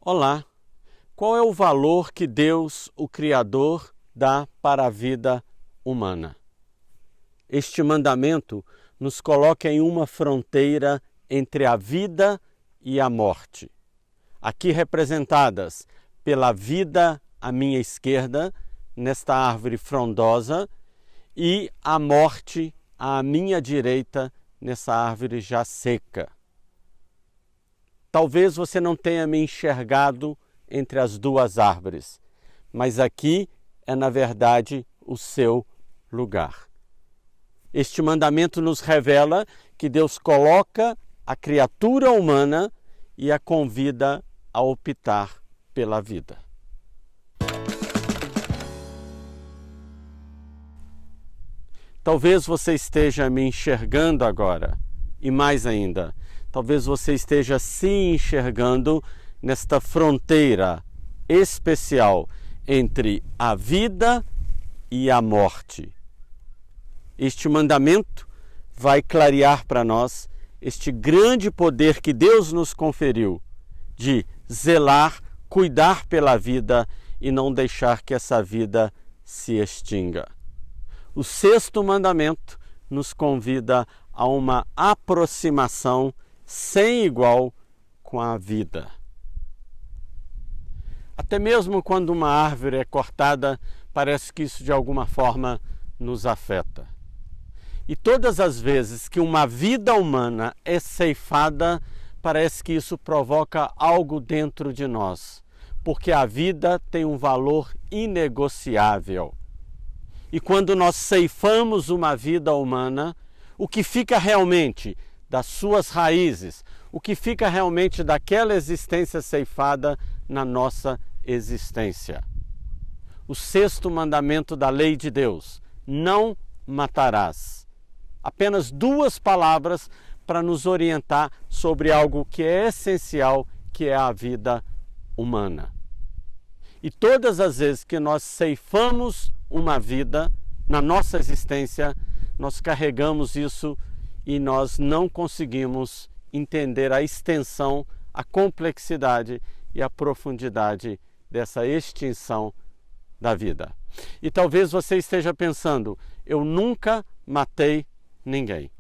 Olá! Qual é o valor que Deus, o Criador, dá para a vida humana? Este mandamento nos coloca em uma fronteira entre a vida e a morte. Aqui representadas pela vida à minha esquerda, nesta árvore frondosa, e a morte à minha direita, nessa árvore já seca. Talvez você não tenha me enxergado entre as duas árvores, mas aqui é, na verdade, o seu lugar. Este mandamento nos revela que Deus coloca a criatura humana e a convida a optar pela vida. Talvez você esteja me enxergando agora, e mais ainda, talvez você esteja se enxergando nesta fronteira especial entre a vida e a morte. Este mandamento vai clarear para nós este grande poder que Deus nos conferiu de zelar, cuidar pela vida e não deixar que essa vida se extinga. O sexto mandamento nos convida a uma aproximação sem igual com a vida. Até mesmo quando uma árvore é cortada, parece que isso de alguma forma nos afeta. E todas as vezes que uma vida humana é ceifada, parece que isso provoca algo dentro de nós, porque a vida tem um valor inegociável. E quando nós ceifamos uma vida humana, o que fica realmente das suas raízes, o que fica realmente daquela existência ceifada na nossa existência. O sexto mandamento da lei de Deus: não matarás. Apenas duas palavras para nos orientar sobre algo que é essencial, que é a vida humana. E todas as vezes que nós ceifamos uma vida na nossa existência, nós carregamos isso e nós não conseguimos entender a extensão, a complexidade e a profundidade dessa extinção da vida. E talvez você esteja pensando: eu nunca matei ninguém.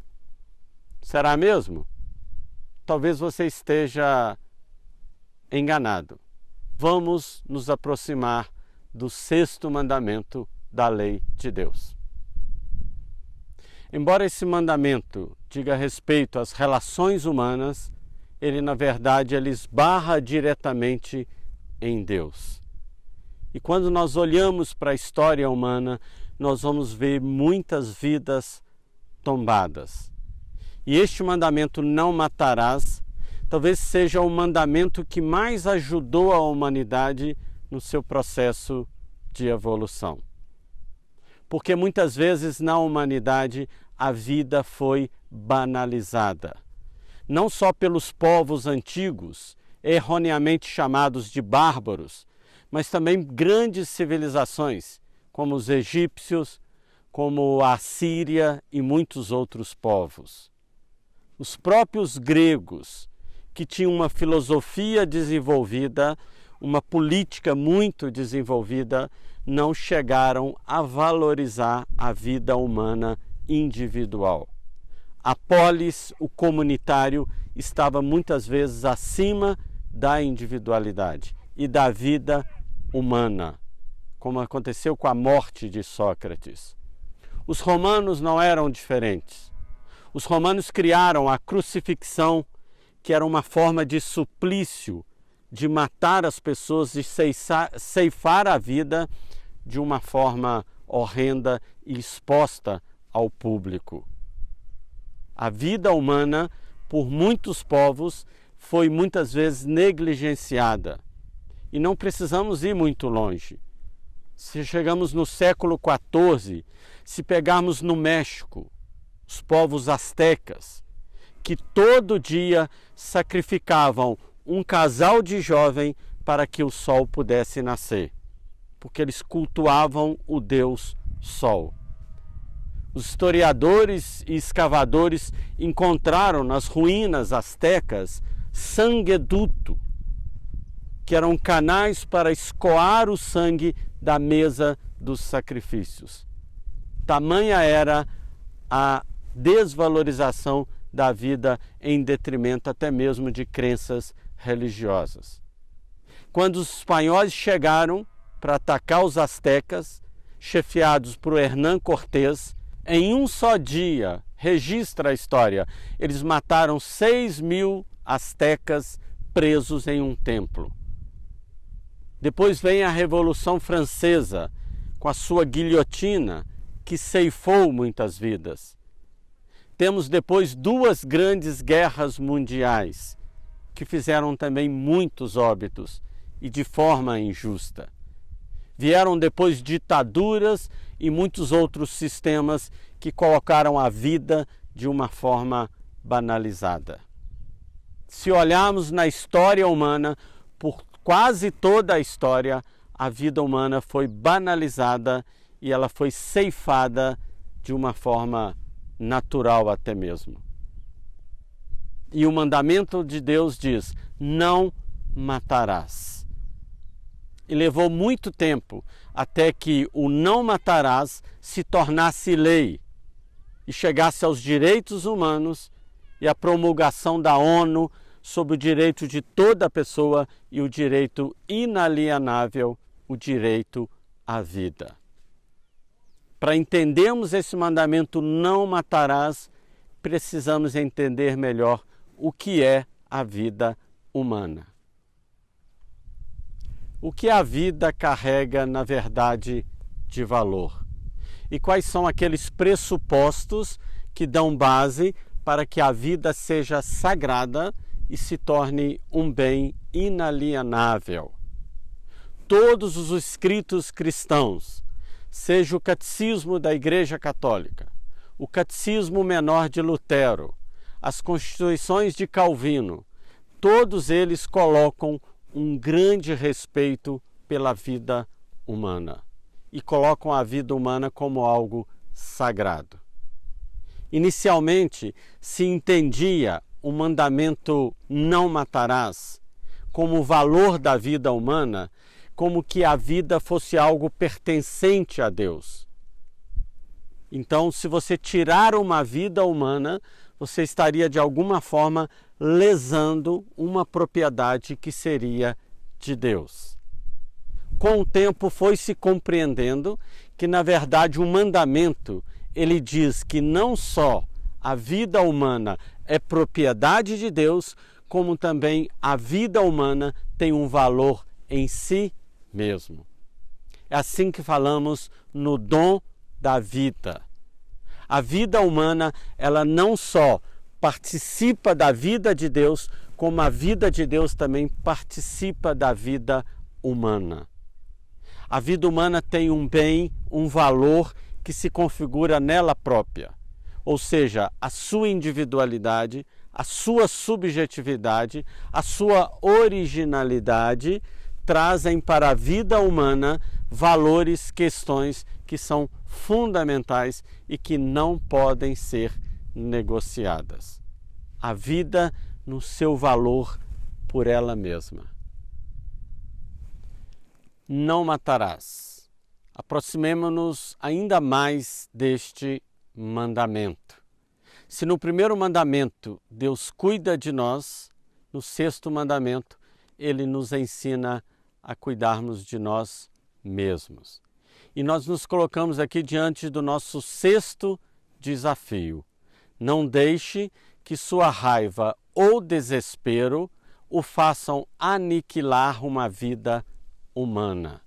Será mesmo? Talvez você esteja enganado. Vamos nos aproximar do sexto mandamento da lei de Deus. Embora esse mandamento diga respeito às relações humanas, ele na verdade esbarra diretamente em Deus. E quando nós olhamos para a história humana, nós vamos ver muitas vidas tombadas. E este mandamento, não matarás, talvez seja o mandamento que mais ajudou a humanidade no seu processo de evolução. Porque muitas vezes na humanidade a vida foi banalizada. Não só pelos povos antigos, erroneamente chamados de bárbaros, mas também grandes civilizações, como os egípcios, como a Síria e muitos outros povos. Os próprios gregos, que tinham uma filosofia desenvolvida, uma política muito desenvolvida, não chegaram a valorizar a vida humana individual. A polis, o comunitário, estava muitas vezes acima da individualidade e da vida humana, como aconteceu com a morte de Sócrates. Os romanos não eram diferentes. Os romanos criaram a crucifixão, que era uma forma de suplício, de matar as pessoas, de ceifar a vida de uma forma horrenda e exposta ao público. A vida humana, por muitos povos, foi muitas vezes negligenciada. E não precisamos ir muito longe. Se chegamos no século XIV, se pegarmos no México, os povos astecas, que todo dia sacrificavam um casal de jovem para que o sol pudesse nascer, porque eles cultuavam o deus Sol. Os historiadores e escavadores encontraram nas ruínas astecas sangueduto, que eram canais para escoar o sangue da mesa dos sacrifícios. Tamanha era a desvalorização da vida em detrimento até mesmo de crenças religiosas. Quando os espanhóis chegaram para atacar os astecas, chefiados por Hernán Cortés, em um só dia, registra a história, eles mataram 6.000 astecas presos em um templo. Depois vem a Revolução Francesa, com a sua guilhotina, que ceifou muitas vidas. Temos depois 2 grandes guerras mundiais, que fizeram também muitos óbitos, e de forma injusta. Vieram depois ditaduras e muitos outros sistemas que colocaram a vida de uma forma banalizada. Se olharmos na história humana, por quase toda a história, a vida humana foi banalizada e ela foi ceifada de uma forma natural até mesmo. E o mandamento de Deus diz: não matarás. E levou muito tempo até que o não matarás se tornasse lei e chegasse aos direitos humanos e a promulgação da ONU sobre o direito de toda pessoa e o direito inalienável, o direito à vida. Para entendermos esse mandamento não matarás, precisamos entender melhor o que é a vida humana. O que a vida carrega, na verdade, de valor? E quais são aqueles pressupostos que dão base para que a vida seja sagrada e se torne um bem inalienável? Todos os escritos cristãos, seja o Catecismo da Igreja Católica, o Catecismo Menor de Lutero, as Constituições de Calvino, todos eles colocam um grande respeito pela vida humana e colocam a vida humana como algo sagrado. Inicialmente, se entendia o mandamento não matarás como o valor da vida humana, como que a vida fosse algo pertencente a Deus. Então, se você tirar uma vida humana, você estaria de alguma forma lesando uma propriedade que seria de Deus. Com o tempo foi se compreendendo que, na verdade, o mandamento, ele diz que não só a vida humana é propriedade de Deus, como também a vida humana tem um valor em si mesmo. É assim que falamos no dom da vida. A vida humana, ela não só participa da vida de Deus, como a vida de Deus também participa da vida humana. A vida humana tem um bem, um valor que se configura nela própria, ou seja, a sua individualidade, a sua subjetividade, a sua originalidade trazem para a vida humana valores, questões que são fundamentais e que não podem ser negociadas. A vida no seu valor por ela mesma. Não matarás. Aproximemo-nos ainda mais deste mandamento. Se no primeiro mandamento Deus cuida de nós, no sexto mandamento Ele nos ensina a cuidarmos de nós mesmos. E nós nos colocamos aqui diante do nosso sexto desafio. Não deixe que sua raiva ou desespero o façam aniquilar uma vida humana.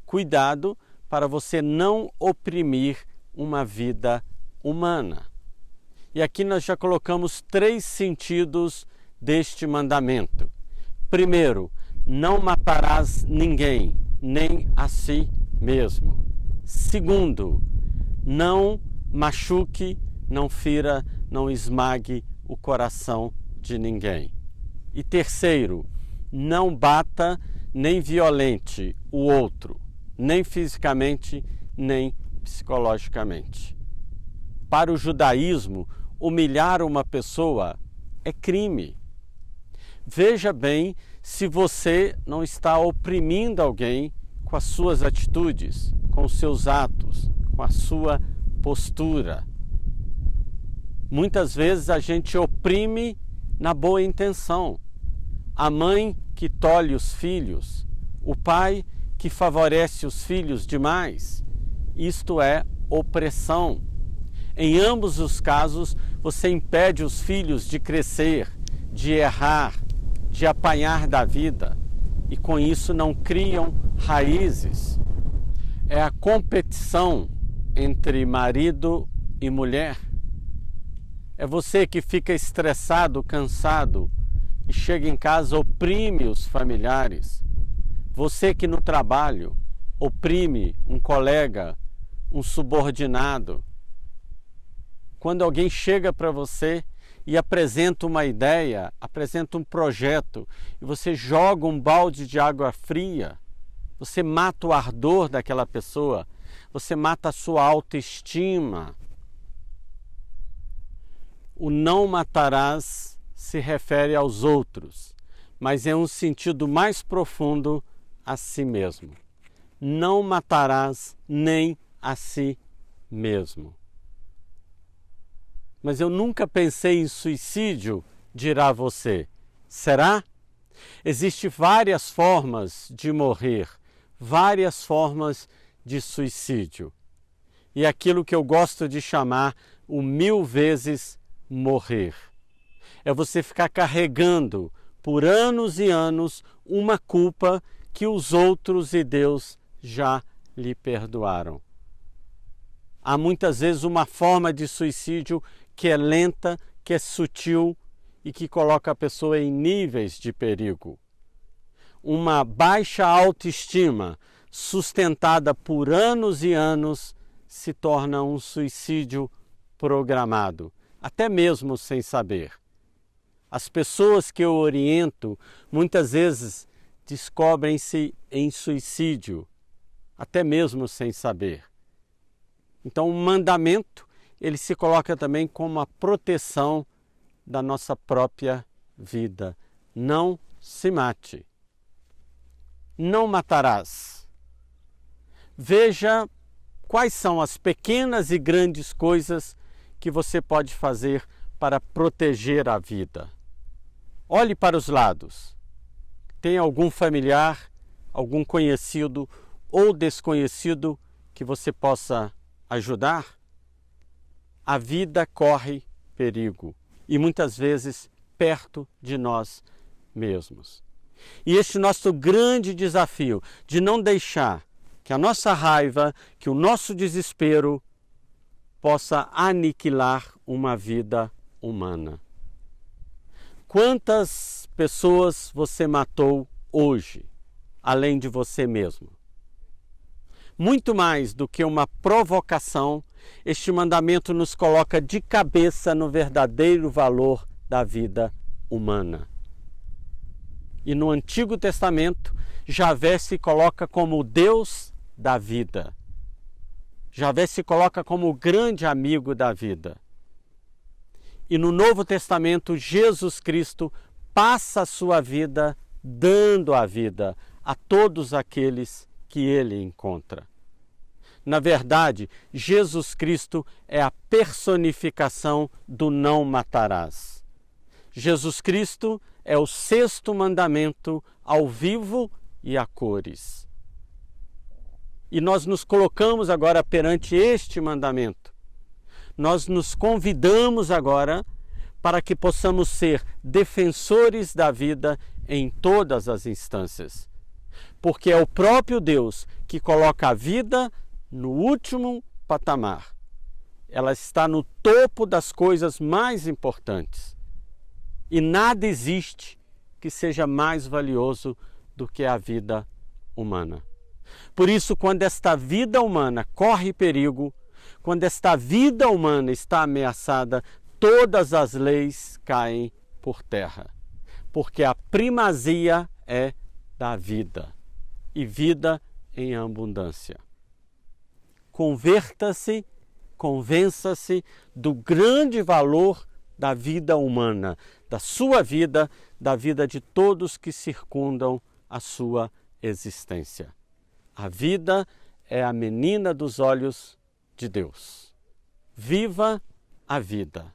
Cuidado para você não oprimir uma vida humana. E aqui nós já colocamos 3 sentidos deste mandamento. Primeiro, não matarás ninguém, nem a si mesmo. Segundo, não machuque, não fira, não esmague o coração de ninguém. E terceiro, não bata nem violente o outro, nem fisicamente, nem psicologicamente. Para o judaísmo, humilhar uma pessoa é crime. Veja bem se você não está oprimindo alguém com as suas atitudes, com os seus atos, com a sua postura. Muitas vezes a gente oprime na boa intenção. A mãe que tolhe os filhos, o pai que favorece os filhos demais. Isto é opressão. Em ambos os casos, você impede os filhos de crescer, de errar, de apanhar da vida, e com isso não criam raízes. É a competição entre marido e mulher. É você que fica estressado, cansado e chega em casa, oprime os familiares. Você que no trabalho oprime um colega, um subordinado. Quando alguém chega para você e apresenta uma ideia, apresenta um projeto, e você joga um balde de água fria, você mata o ardor daquela pessoa, você mata a sua autoestima. O não matarás se refere aos outros, mas em um sentido mais profundo a si mesmo. Não matarás nem a si mesmo. Mas eu nunca pensei em suicídio, dirá você. Será? Existem várias formas de morrer, várias formas de suicídio. E aquilo que eu gosto de chamar o 1000 vezes morrer. É você ficar carregando por anos e anos uma culpa que os outros e Deus já lhe perdoaram. Há muitas vezes uma forma de suicídio que é lenta, que é sutil e que coloca a pessoa em níveis de perigo. Uma baixa autoestima sustentada por anos e anos se torna um suicídio programado, até mesmo sem saber. As pessoas que eu oriento muitas vezes descobrem-se em suicídio, até mesmo sem saber. Então, o mandamento, ele se coloca também como a proteção da nossa própria vida. Não se mate. Não matarás. Veja quais são as pequenas e grandes coisas que você pode fazer para proteger a vida. Olhe para os lados. Tem algum familiar, algum conhecido ou desconhecido que você possa ajudar? A vida corre perigo e muitas vezes perto de nós mesmos. E este nosso grande desafio de não deixar que a nossa raiva, que o nosso desespero possa aniquilar uma vida humana. Quantas pessoas você matou hoje, além de você mesmo? Muito mais do que uma provocação, este mandamento nos coloca de cabeça no verdadeiro valor da vida humana. E no Antigo Testamento, Javé se coloca como o Deus da vida. Javé se coloca como o grande amigo da vida. E no Novo Testamento, Jesus Cristo passa a sua vida dando a vida a todos aqueles que ele encontra. Na verdade, Jesus Cristo é a personificação do não matarás. Jesus Cristo é o 6º mandamento ao vivo e a cores. E nós nos colocamos agora perante este mandamento. Nós nos convidamos agora para que possamos ser defensores da vida em todas as instâncias. Porque é o próprio Deus que coloca a vida no último patamar. Ela está no topo das coisas mais importantes. E nada existe que seja mais valioso do que a vida humana. Por isso, quando esta vida humana corre perigo, quando esta vida humana está ameaçada, todas as leis caem por terra. Porque a primazia é da vida, e vida em abundância. Converta-se, convença-se do grande valor da vida humana, da sua vida, da vida de todos que circundam a sua existência. A vida é a menina dos olhos de Deus. Viva a vida!